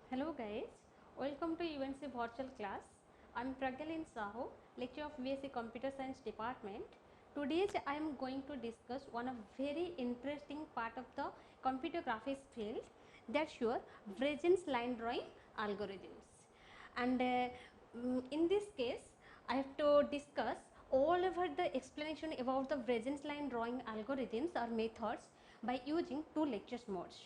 Hello guys, welcome to UNC virtual class. I am Pragyalin Sahu, lecturer of BSc Computer Science Department. Today I am going to discuss one of very interesting part of the computer graphics field, that's your Vreejen's line drawing algorithms. And in this case, I have to discuss all over the explanation about the Vreejen's line drawing algorithms or methods by using two lectures modes.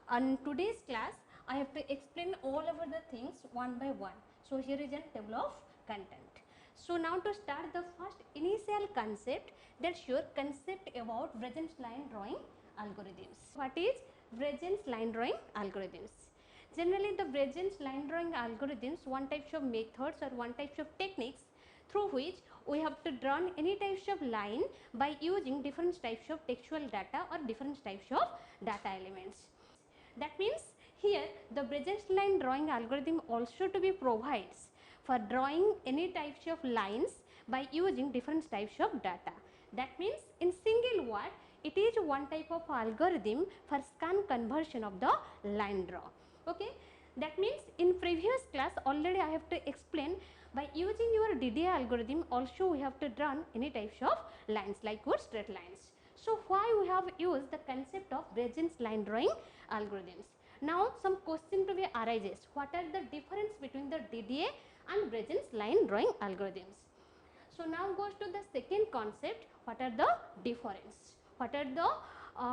On today's class, I have to explain all over the things one by one. So here is a table of content. So now to start the first initial concept, that's your concept about Vreejen's line drawing algorithms. What is Vreejen's line drawing algorithms? Generally the Vreejen's line drawing algorithms, one type of methods or one type of techniques through which we have to draw any types of line by using different types of textual data or different types of data elements. That means here the Vreejen's line drawing algorithm also to be provides for drawing any types of lines by using different types of data. That means in single word it is one type of algorithm for scan conversion of the line draw. Okay. That means in previous class already I have to explain by using your DDA algorithm also we have to draw any types of lines like your straight lines. So why we have used the concept of Vreejen's line drawing algorithms. Now some question to be arises, what are the difference between the DDA and Vreejen's line drawing algorithms. So now goes to the second concept, what are the difference, what are the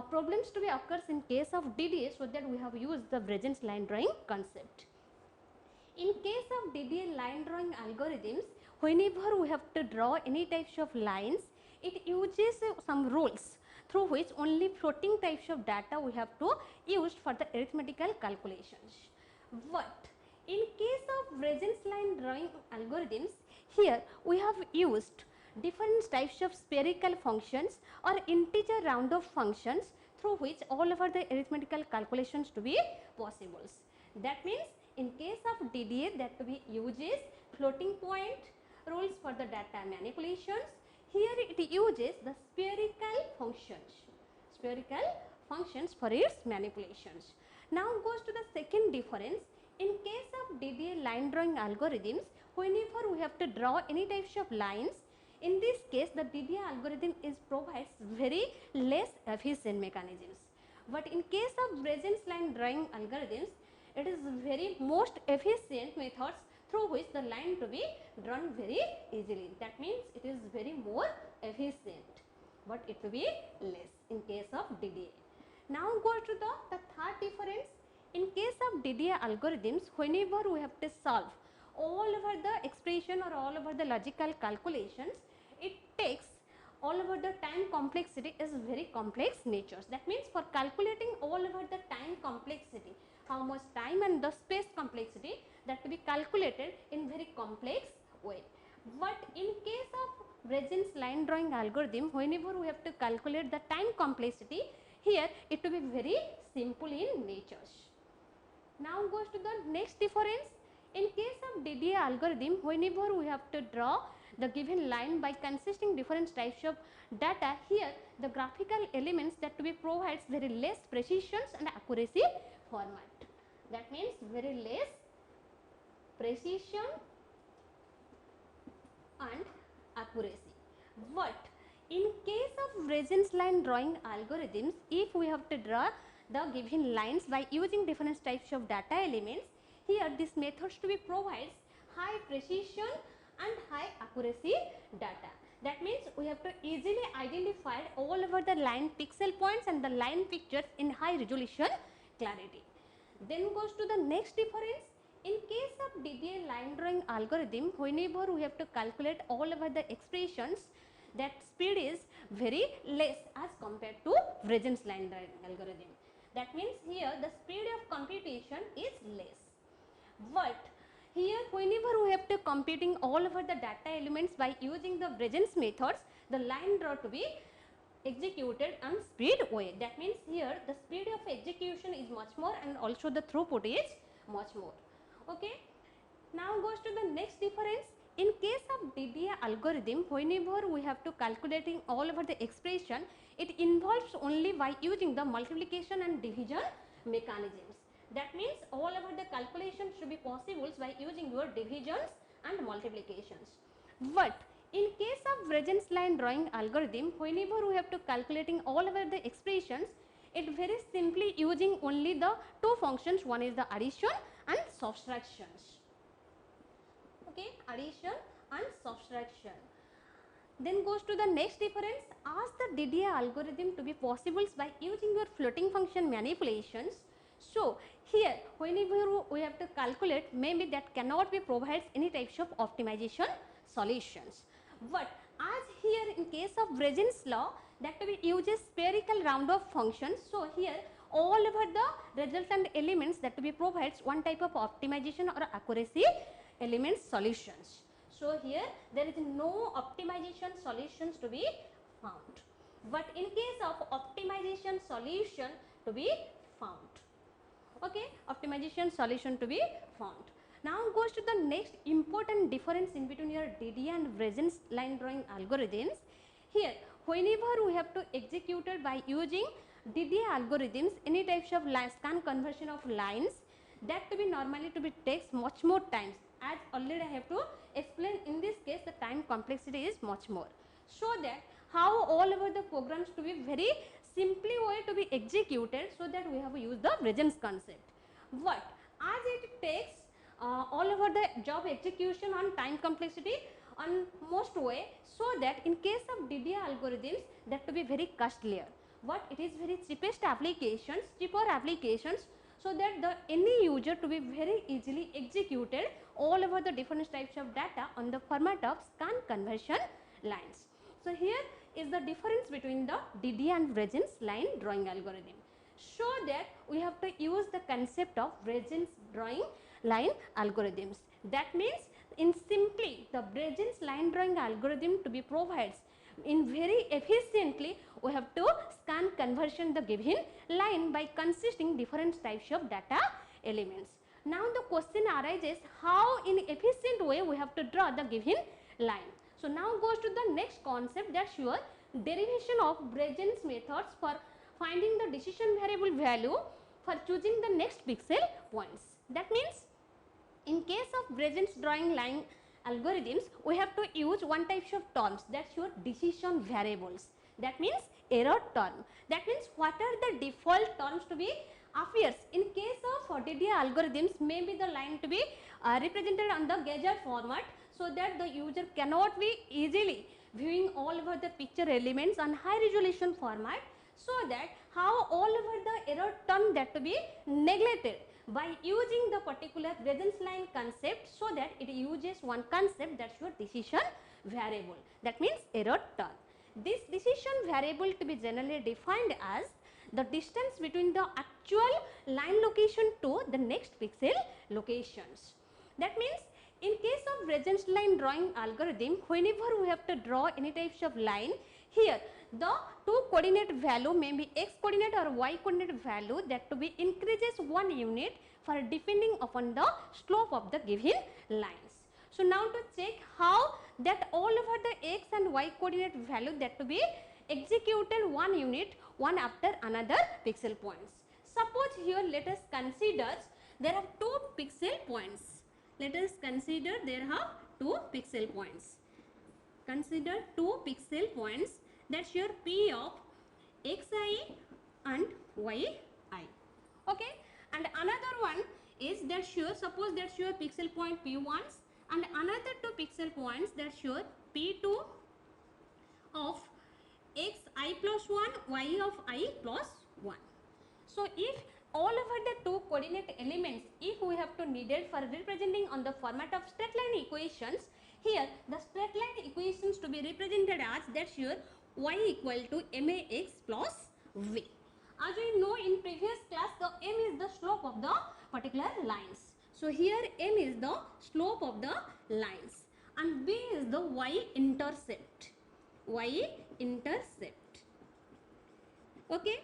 problems to be occurs in case of DDA, so that we have used the Vreejen's line drawing concept. In case of DDA line drawing algorithms, whenever we have to draw any types of lines, it uses some rules through which only floating types of data we have to use for the arithmetical calculations. But in case of Vreejen's line drawing algorithms, here we have used different types of spherical functions or integer round off functions through which all over the arithmetical calculations to be possible. That means in case of DDA that we uses floating point rules for the data manipulations. Here it uses the spherical functions for its manipulations. Now goes to the second difference. In case of DDA line drawing algorithms, whenever we have to draw any types of lines, in this case the DDA algorithm provides very less efficient mechanisms. But in case of Vreejen's line drawing algorithms, it is very most efficient methods through which the line to be drawn very easily. That means it is very more efficient, but it will be less in case of DDA. Now go to the third difference. In case of DDA algorithms, whenever we have to solve all over the expression or all over the logical calculations, it takes all over the time complexity is very complex natures. That means for calculating all over the time complexity, how much time and the space complexity, that to be calculated in very complex way. But in case of Vreejen's line drawing algorithm, whenever we have to calculate the time complexity, here it will be very simple in natures. Now goes to the next difference. In case of DDA algorithm, whenever we have to draw the given line by consisting different types of data, here the graphical elements that to be provides very less precision and accuracy format. That means very less precision and accuracy. But in case of Vreejen's line drawing algorithms, if we have to draw the given lines by using different types of data elements, here this methods to be provides high precision and high accuracy data. That means we have to easily identify all over the line pixel points and the line pictures in high resolution clarity. Then goes to the next difference. In case of DDA line drawing algorithm, whenever we have to calculate all over the expressions, that speed is very less as compared to Vreejen's line drawing algorithm. That means here the speed of computation is less. But here whenever we have to computing all over the data elements by using the Vreejen's methods, the line draw to be executed on speed way. That means here the speed of execution is much more and also the throughput is much more. Okay. Now goes to the next difference. In case of DDA algorithm, whenever we have to calculating all over the expression, it involves only by using the multiplication and division mechanisms. That means all over the calculations should be possible by using your divisions and multiplications. But in case of Regens's line drawing algorithm, whenever we have to calculating all over the expressions, it very simply using only the two functions, one is the addition and subtractions. Okay, addition and subtraction. Then goes to the next difference. Ask the DDA algorithm to be possible by using your floating function manipulations. So here whenever we have to calculate, maybe that cannot be provides any types of optimization solutions. But as here in case of Regens's law, that we uses spherical round off functions. So here all over the resultant elements that we provides one type of optimization or accuracy elements solutions. So here there is no optimization solutions to be found. But in case of optimization solution to be found. Okay, optimization solution to be found. Now goes to the next important difference in between your DDA and Regens's line drawing algorithms. Here whenever we have to execute it by using DDA algorithms, any types of scan conversion of lines, that to be normally to be takes much more times. As already I have to explain, in this case the time complexity is much more. So that how all over the programs to be very simply way to be executed, so that we have used the Regens's concept. But as it takes all over the job execution on time complexity on most way, so that in case of DDA algorithms that to be very costlier, but it is very cheapest applications, cheaper applications, so that the any user to be very easily executed all over the different types of data on the format of scan conversion lines. So here is the difference between the DDA and Regens's line drawing algorithm. So that we have to use the concept of Regens's drawing line algorithms. That means in simply the Regens's line drawing algorithm to be provides in very efficiently, we have to scan conversion the given line by consisting different types of data elements. Now the question arises, how in efficient way we have to draw the given line. So now goes to the next concept, that's your derivation of Regens's methods for finding the decision variable value for choosing the next pixel points. That means in case of Regens's drawing line algorithms, we have to use one type of terms, that's your decision variables. That means error term. That means what are the default terms to be appears. In case of DDA algorithms, maybe the line to be represented on the Gaussian format, so that the user cannot be easily viewing all over the picture elements on high resolution format, so that how all over the error term that to be neglected by using the particular Regens's line concept, so that it uses one concept, that's your decision variable. That means error term. This decision variable to be generally defined as the distance between the actual line location to the next pixel locations. That means in case of Regens's line drawing algorithm, whenever we have to draw any types of line, here the two coordinate value may be x coordinate or y coordinate value that to be increases 1 unit for depending upon the slope of the given lines. So now to check how that all over the x and y coordinate value that to be executed 1 unit one after another pixel points. Suppose here let us consider there are 2 pixel points. Let us consider there are 2 pixel points. Consider 2 pixel points, that's your p of xi and yi. Okay, and another one is that's your, suppose that's your pixel point p1s, and another 2 pixel points, that's your p2 of xi plus 1, y of I plus 1. So if all over the 2 coordinate elements, if we have to needed for representing on the format of straight line equations, here the straight line equations to be represented as that's your y equal to max plus v. As we know in previous class, the m is the slope of the particular lines. So here m is the slope of the lines and v is the y intercept. Y intercept. Okay.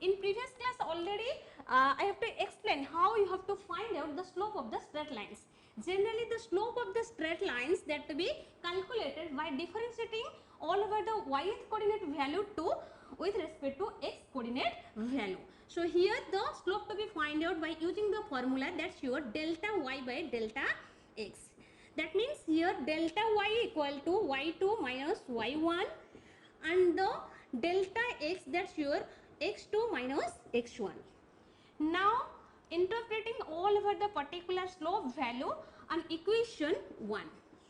In previous class already I have to explain how you have to find out the slope of the straight lines. Generally, the slope of the straight lines that to be calculated by differentiating all over the y-th coordinate value to with respect to x coordinate value. So here the slope to be find out by using the formula that's your delta y by delta x. That means here delta y equal to y2 minus y1 and the delta x that's your x2 minus x1. Now interpreting all over the particular slope value on equation 1.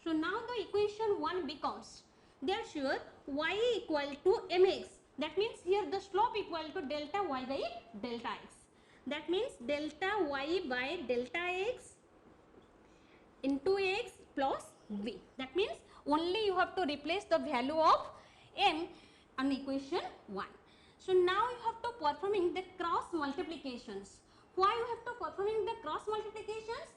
So now the equation 1 becomes that's your y equal to mx. That means here the slope equal to delta y by delta x. That means delta y by delta x into x plus b. That means only you have to replace the value of m on equation 1. So now you have to performing the cross multiplications. Why you have to performing the cross multiplications?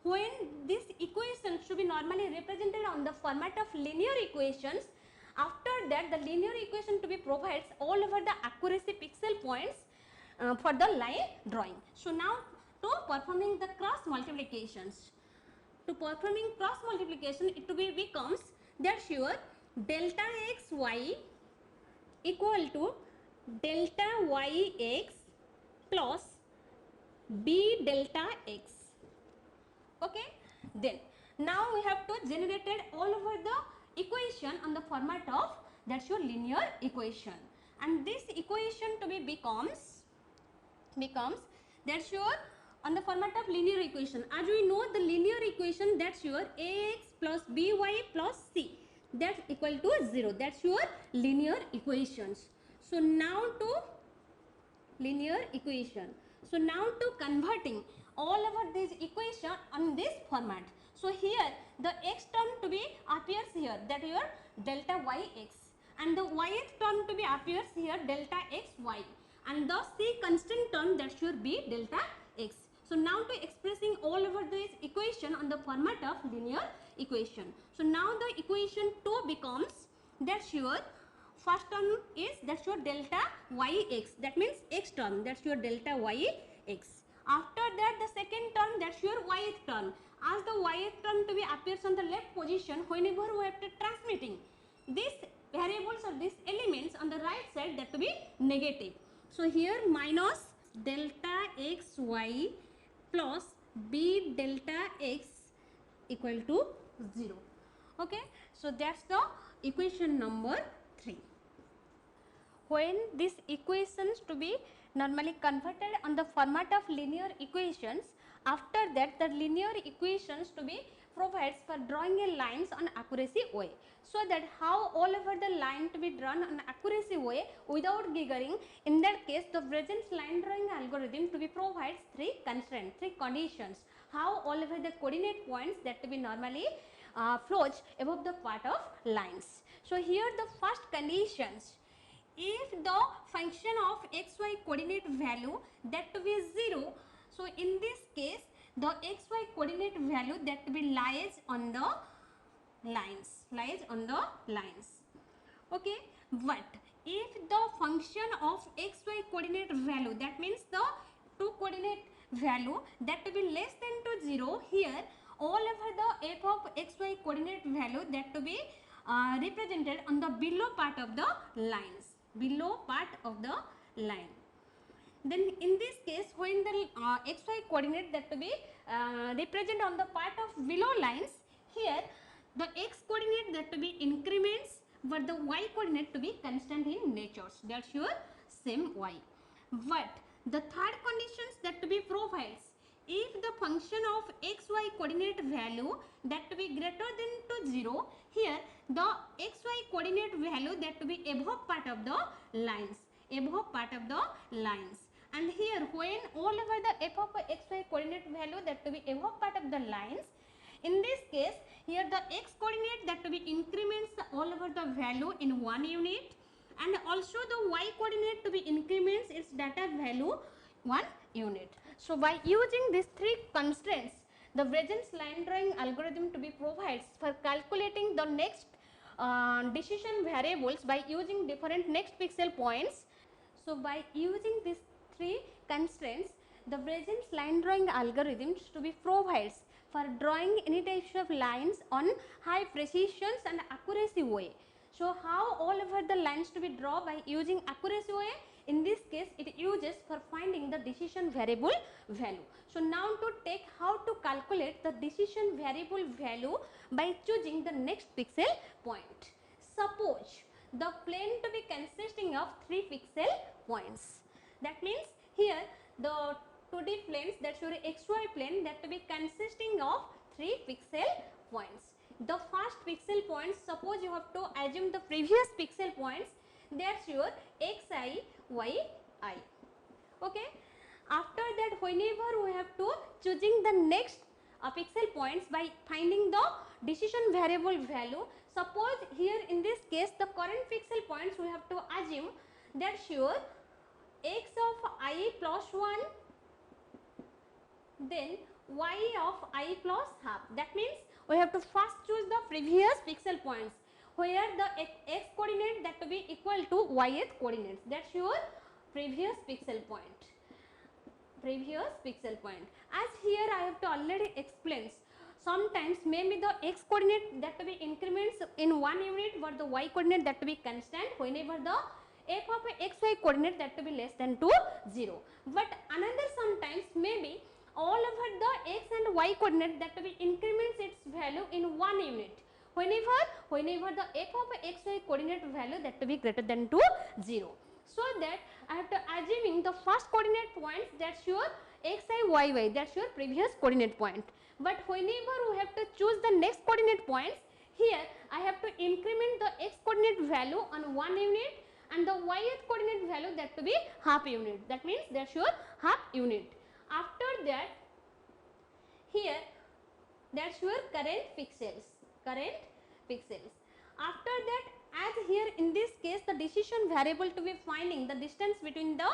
When this equation should be normally represented on the format of linear equations, after that the linear equation to be provides all over the accuracy pixel points for the line drawing. So now to performing the cross multiplications. To performing cross multiplication, it to be becomes that's your delta xy equal to delta yx plus b delta x. Okay, then now we have to generated all over the equation on the format of that's your linear equation, and this equation to be becomes that's your on the format of linear equation. As we know the linear equation that's your ax plus by plus c that's equal to 0. That's your linear equations. So now to linear equation. So now to converting all over this equation on this format. So here the x term to be appears here that your delta yx, and the yth term to be appears here delta xy, and the c constant term that should be delta x. So now to expressing all over this equation on the format of linear equation. So now the equation 2 becomes that's your first term is that's your delta yx, that means x term that's your delta yx. After that the second term that's your yth term. As the yth term to be appears on the left position, whenever we have to transmitting these variables or these elements on the right side that to be negative. So here minus delta xy plus b delta x equal to 0. Okay, so that's the equation number 3. When these equations to be normally converted on the format of linear equations, after that the linear equations to be provides for drawing a lines on accuracy way, so that how all over the line to be drawn on accuracy way without giggling. In that case the Bregen's line drawing algorithm to be provides 3 constraints, 3 conditions how all over the coordinate points that to be normally floats above the part of lines. So here the first conditions, if the function of xy coordinate value that to be 0, so in this case the xy coordinate value that to be lies on the lines, okay. But if the function of xy coordinate value, that means the 2 coordinate value that to be less than to 0, here all over the f of xy coordinate value that to be represented on the below part of the lines, Then in this case when the xy coordinate that to be represent on the part of below lines, here the x coordinate that to be increments but the y coordinate to be constant in nature, that's your same y. But the third conditions that to be provides, if the function of xy coordinate value that to be greater than to 0, here the xy coordinate value that to be above part of the lines, and here when all over the f of xy coordinate value that to be above part of the lines, in this case here the x coordinate that to be increments all over the value in 1 unit, and also the y coordinate to be increments its data value 1 unit. So by using these 3 constraints, the Bregen's line drawing algorithm to be provides for calculating the next decision variables by using different next pixel points. So by using these 3 constraints, the Bregen's line drawing algorithms to be provides for drawing any types of lines on high precision and accuracy way. So how all over the lines to be drawn by using accuracy way? In this case it uses for finding the decision variable value. So now to take how to calculate the decision variable value by choosing the next pixel point. Suppose the plane to be consisting of 3 pixel points. That means here the 2D planes, that's your xy plane, that to be consisting of 3 pixel points. The first pixel points, suppose you have to assume the previous pixel points, that's your xi, yi. Okay. After that, whenever we have to choosing the next pixel points by finding the decision variable value. Suppose here in this case the current pixel points we have to assume that's your x of I plus 1, then y of I plus half. That means we have to first choose the previous pixel points where the x coordinate that to be equal to yth coordinates. That's your previous pixel point. As here I have to already explain, sometimes maybe the x coordinate that to be increments in 1 unit but the y coordinate that to be constant whenever the f of xy coordinate that to be less than to 0. But another sometimes maybe all over the x and y coordinate that to be increments its value in 1 unit whenever the f of xy coordinate value that to be greater than to 0. So that I have to assuming the first coordinate points, that's your xi, yy, that's your previous coordinate point. But whenever we have to choose the next coordinate points, here I have to increment the x coordinate value on 1 unit and the yth coordinate value that to be half unit. That means that's your half unit. After that, here that's your current pixels. After that, as here in this case the decision variable to be finding the distance between the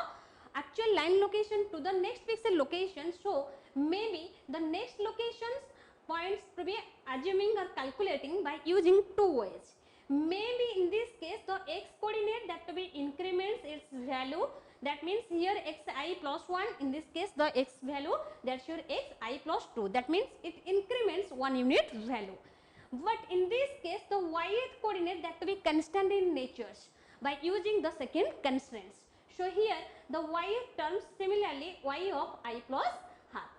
actual line location to the next pixel location. So maybe the next locations points to be assuming or calculating by using two ways. Maybe in this case the x coordinate that to be increments its value, that means here xi plus 1, in this case the x value that's your xi plus 2, that means it increments 1 unit value. But in this case the yth coordinate that to be constant in natures by using the second constraints. So here the yth terms similarly y of I plus half,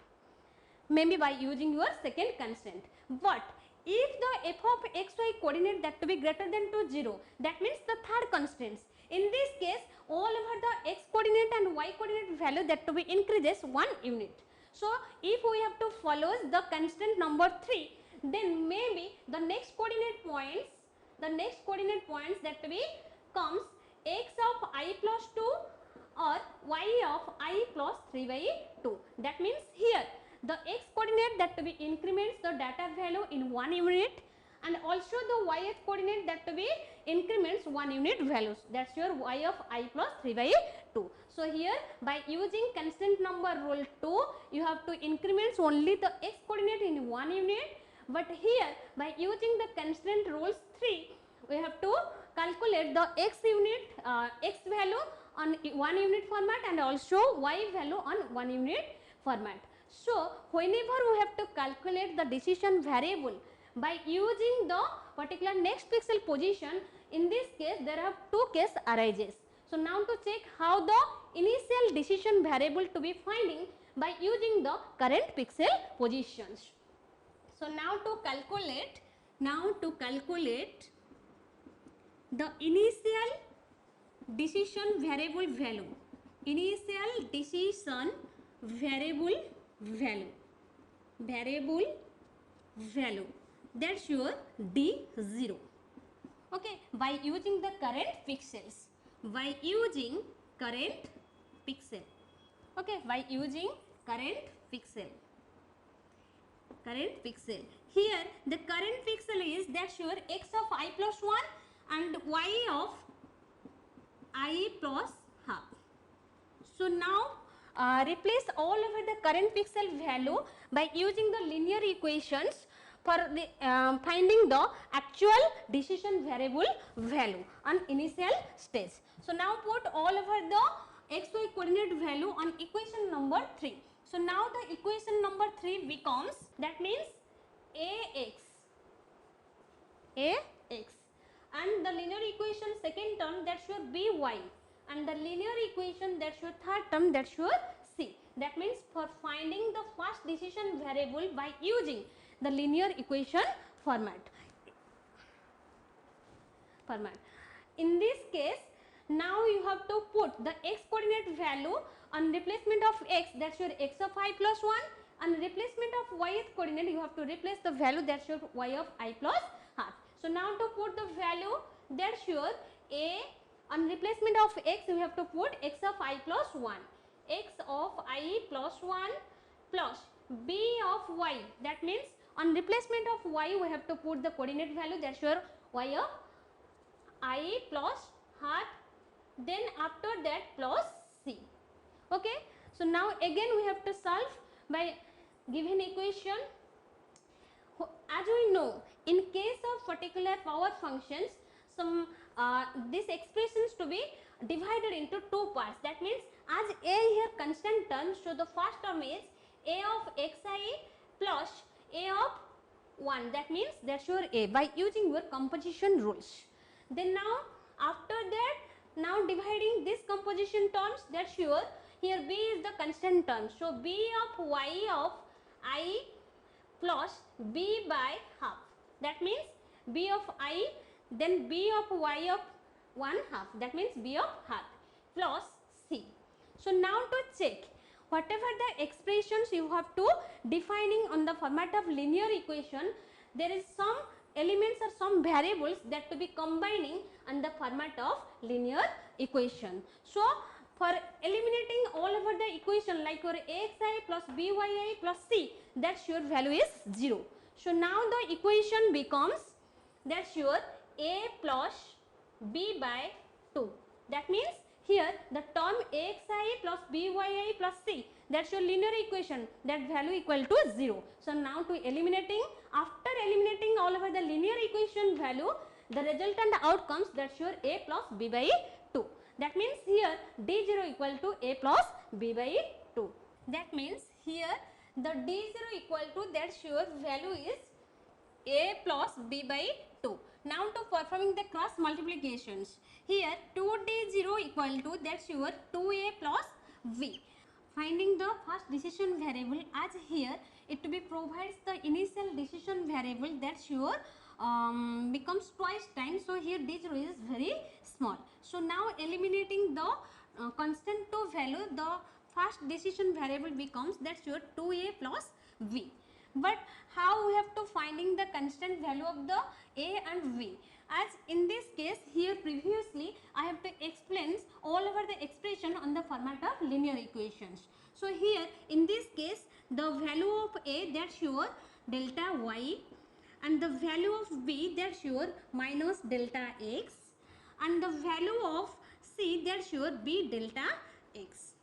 maybe by using your second constraint. But if the f of xy coordinate that to be greater than to 0, that means the third constraints. In this case all over the x coordinate and y coordinate value that to be increases 1 unit. So if we have to follow the constraint number 3, then maybe the next coordinate points that to be comes x of I plus 2 or y of I plus 3 by 2. That means here the x coordinate that to be increments the data value in 1 unit and also the yth coordinate that to be increments 1 unit values, that's your y of I plus 3 by 2. So here by using constant number rule 2 you have to increments only the x coordinate in 1 unit, but here by using the constraint rules 3 we have to calculate the x value on 1 unit format and also y value on 1 unit format. So whenever we have to calculate the decision variable by using the particular next pixel position, in this case there are two cases arises. So now to check how the initial decision variable to be finding by using the current pixel positions. So now to calculate the initial decision variable value, that's your D0. Okay, by using the current pixels, okay, by using current pixel. Here the current pixel is that's your x of I plus 1 and y of I plus half. So now replace all over the current pixel value by using the linear equations for the finding the actual decision variable value on initial stage. So now put all over the xy coordinate value on equation number 3. So now the equation number 3 becomes, that means ax and the linear equation second term, that should be y, and the linear equation, that should third term, that should c. That means for finding the first decision variable by using the linear equation format. In this case, now you have to put the x coordinate value on replacement of x, that should x of I plus 1, and replacement of y coordinate you have to replace the value, that should y of I plus half. So now to put the value, that should a on replacement of x we have to put x of I plus 1, x of I plus 1 plus b of y, that means on replacement of y we have to put the coordinate value, that should y of I plus half, then after that plus c. Okay, so now again we have to solve by given equation. As we know, in case of particular power functions, some these expressions to be divided into two parts. That means as a here constant term, so the first term is a of xi plus a of 1. That means that should a by using your composition rules. Then now after that, now dividing this composition terms, that sure here b is the constant term, so b of y of I plus b by half, that means b of I, then b of y of 1 half, that means b of half plus c. So now to check whatever the expressions you have to defining on the format of linear equation, there is some elements or some variables that to be combining on the format of linear equation. So for eliminating all over the equation, like your axi plus byi plus c, that your value is 0. So now the equation becomes, that your a plus b by 2. That means here the term axi plus byi plus c, that's your linear equation, that value equal to 0. So now to eliminating, after eliminating all over the linear equation value, the resultant outcomes, that's your a plus b by 2. That means here d0 equal to a plus b by 2. That means here the d0 equal to, that's your value is a plus b by 2. Now to performing the cross multiplications, here 2d0 equal to, that's your 2a plus v. Finding the first decision variable, as here it to be provides the initial decision variable, that's your becomes twice time, so here d0 is very small. So now eliminating the constant to value, the first decision variable becomes, that's your 2a plus v. But how we have to finding the constant value of the a and v? As in this case, here previously I have to explain all over the expression on the format of linear equations. So here in this case, the value of a, that's your delta y, and the value of b, that's your minus delta x, and the value of c, that's your b delta x.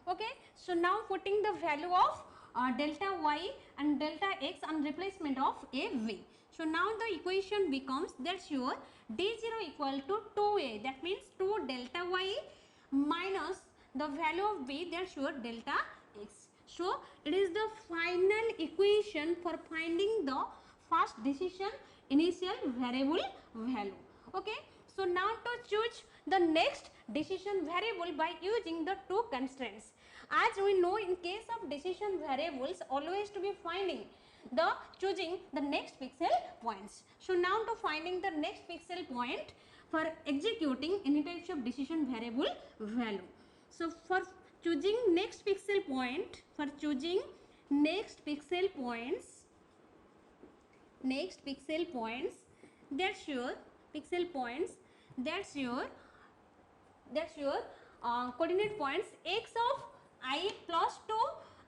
Okay, so now putting the value of delta y and delta x on replacement of a v. So now the equation becomes, that's your d0 equal to 2a, that means 2 delta y minus the value of b, that's your delta x. So it is the final equation for finding the first decision initial variable value. Okay, so now to choose the next decision variable by using the two constraints. As we know, in case of decision variables, always to be finding the choosing the next pixel points. So now to finding the next pixel point for executing any types of decision variable value. So for choosing next pixel point, that's your pixel points, that's your coordinate points x of I plus 2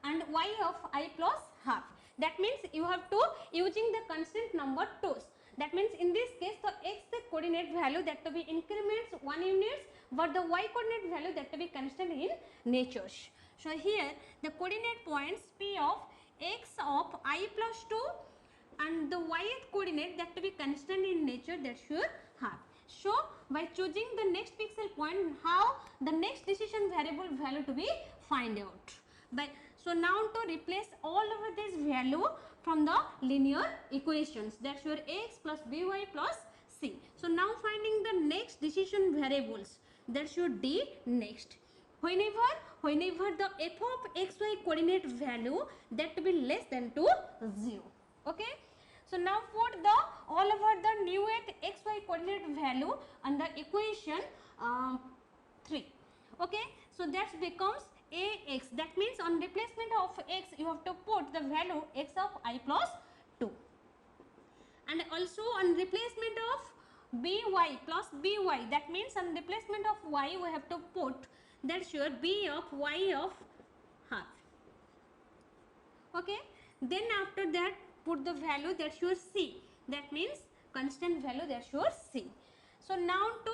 and y of I plus half. That means you have to using the constant number 2's. That means in this case the x coordinate value that to be increments 1 units, but the y coordinate value that to be constant in nature. So here the coordinate points p of x of I plus 2 and the y coordinate that to be constant in nature, that's your half. So by choosing the next pixel point, how the next decision variable value to be find out. So now to replace all of this value from the linear equations, that's your x plus by plus c. So now finding the next decision variables, that's your d next. Whenever the f of xy coordinate value that to be less than to 0. Okay. So now put the all over the new xy coordinate value on the equation 3. Okay. So that becomes ax, that means on replacement of x you have to put the value x of I plus 2, and also on replacement of by plus by, that means on replacement of y we have to put that's your b of y of half. Okay, then after that put the value that's your c, that means constant value that's your c. So now to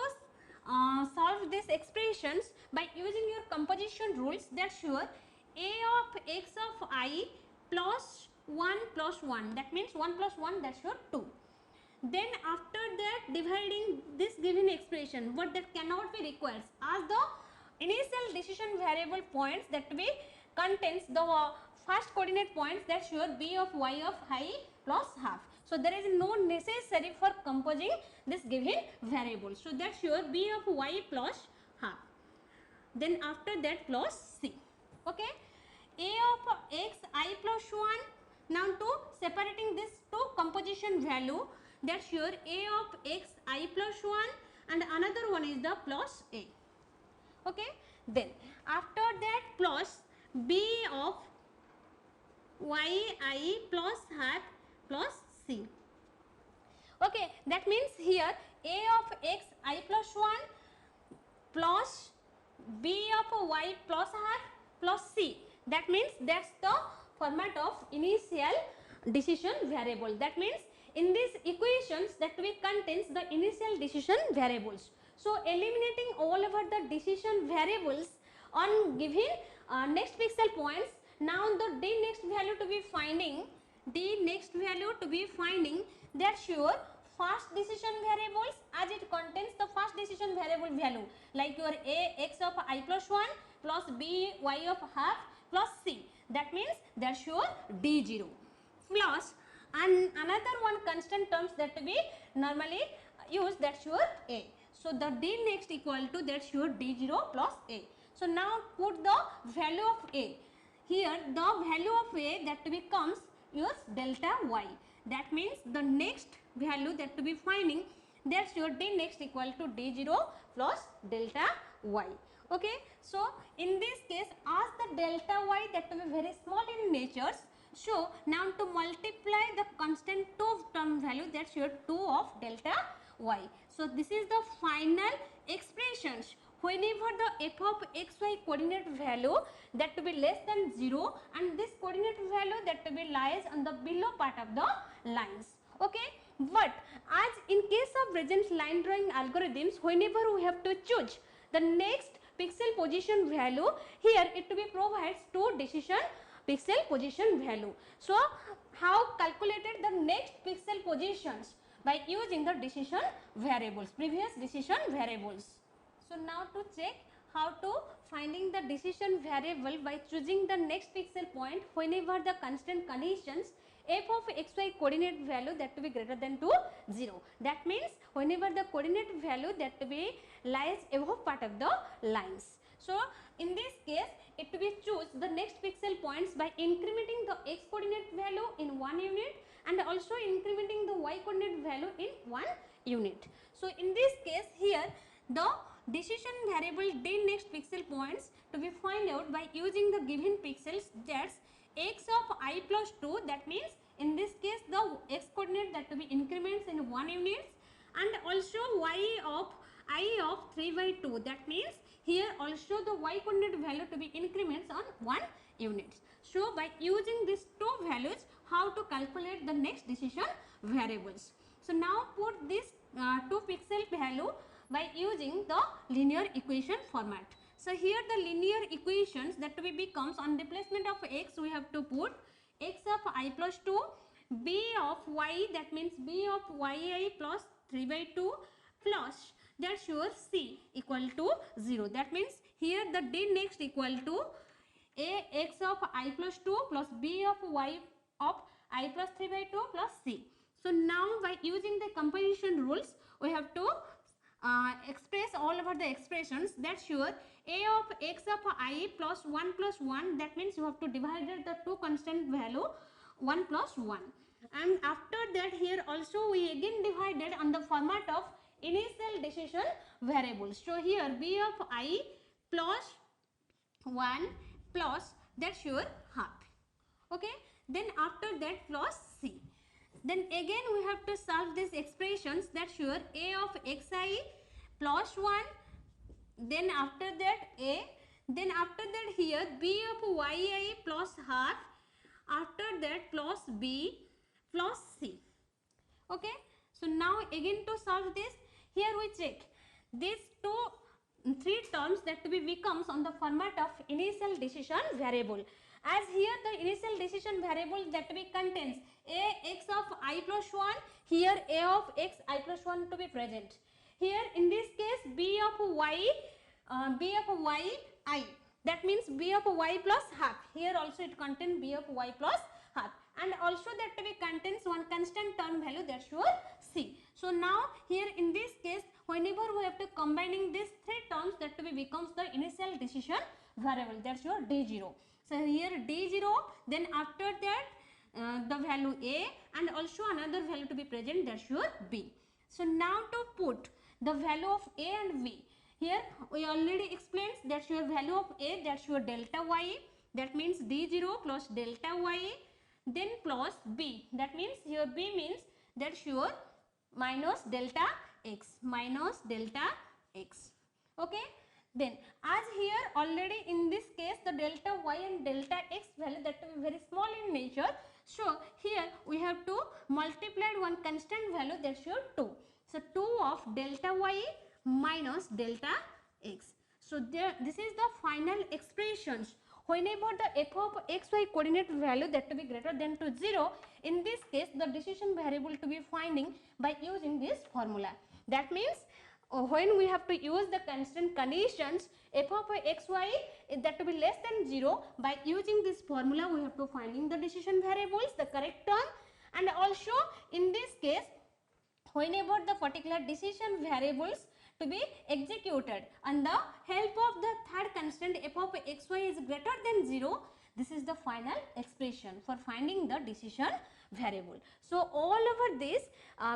solve these expressions by using your composition rules, that's your a of x of I plus 1 plus 1, that means 1 plus 1, that's your 2. Then after that dividing this given expression, what that cannot be required as the initial decision variable points that we contains the first coordinate points, that's your b of y of I plus half. So there is no necessary for composing this given variable. So that's your b of y plus half. Then after that plus c. Okay. A of x I plus 1. Now to separating this two composition value, that's your a of x I plus 1 and another one is the plus a. Okay. Then after that plus b of y I plus half plus c. Okay, that means here a of x I plus 1 plus b of y plus half plus c. That means that's the format of initial decision variable. That means in these equations that we contains the initial decision variables. So eliminating all over the decision variables on given next pixel points. Now the d next value to be finding, that's your first decision variables as it contains the first decision variable value like your a x of I plus 1 plus b y of half plus c. That means that's your d0 plus and another one constant terms that we normally use, that's your a. So the d next equal to that's your d0 plus a. So now put the value of a. Here the value of a that becomes your delta y. That means the next value that to be finding, that's your d next equal to d0 plus delta y. Okay. So in this case as the delta y that will be very small in nature, so now to multiply the constant 2 term value, that's your 2 of delta y. So this is the final expressions whenever the f of xy coordinate value that to be less than 0 and this coordinate value that to be lies on the below part of the lines. Okay. But as in case of Regent's line drawing algorithms, whenever we have to choose the next pixel position value, here it to be provides two decision pixel position value. So how calculated the next pixel positions? By using the decision variables, previous decision variables. So now to check how to finding the decision variable by choosing the next pixel point whenever the constant conditions f of xy coordinate value that to be greater than to 0. That means whenever the coordinate value that to be lies above part of the lines. So in this case it to be choose the next pixel points by incrementing the x coordinate value in 1 unit and also incrementing the y coordinate value in 1 unit. So in this case here the decision variable d next pixel points to be find out by using the given pixels, that's x of I plus 2, that means in this case the x coordinate that to be increments in 1 unit and also y of I of 3 by 2, that means here also the y coordinate value to be increments on 1 unit. So by using these two values how to calculate the next decision variables. So now put this 2 pixel value by using the linear equation format. So here the linear equations that to be becomes on replacement of x we have to put x of I plus 2, b of y, that means b of yi plus 3 by 2 plus that's your c equal to 0. That means here the d next equal to a x of I plus 2 plus b of y of I plus 3 by 2 plus c. So now by using the composition rules, we have to express all over the expressions. That's sure a of x of I plus 1, that means you have to divide the two constant value 1 plus 1, and after that here also we again divided on the format of initial decision variables. So here b of I plus 1 plus, that's your half. Okay, then after that plus c. Then again we have to solve these expressions. That's your a of xi plus 1, then after that a, then after that here b of yi plus half, after that plus b plus c. Okay, so now again to solve this, here we check these three terms that to be becomes on the format of initial decision variable. As here the initial decision variable that to be contains a x of I plus 1, here a of x I plus 1 to be present. Here in this case b of y I, that means b of y plus half. Here also it contains b of y plus half, and also that to be contains one constant term value, that's your c. So now here in this case, whenever we have to combining these three terms, that to be becomes the initial decision variable, that's your d0. So here d0, then after that the value a, and also another value to be present, that's your b. So now to put the value of a and v, here we already explained, that's your value of a, that's your delta y, that means d0 plus delta y, then plus b, that means here b means that's your minus delta x, minus delta x. Okay, then as here already in this case the delta y and delta x value that will be very small in nature, so here we have to multiply one constant value, that's your 2. So 2 of delta y minus delta x. So there, this is the final expressions. Whenever the f of xy coordinate value that to be greater than to 0, in this case the decision variable to be finding by using this formula. That means when we have to use the constant conditions f of xy that to be less than 0, by using this formula we have to finding the decision variables, the correct term, and also in this case whenever the particular decision variables to be executed on the help of the third constant f of xy is greater than 0, this is the final expression for finding the decision variable. So all over these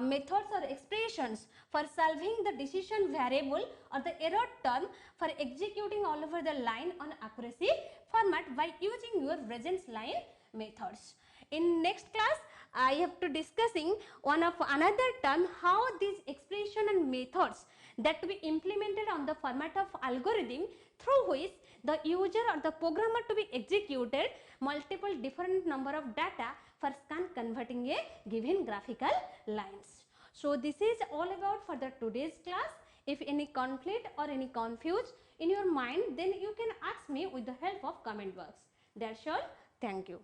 methods or expressions for solving the decision variable or the error term for executing all over the line on accuracy format by using your Regent's line methods. In next class I have to discussing one of another term, how these expression and methods that to be implemented on the format of algorithm through which the user or the programmer to be executed multiple different number of data for scan converting a given graphical lines. So this is all about for the today's class. If any conflict or any confused in your mind, then you can ask me with the help of comment box. That's all. Thank you.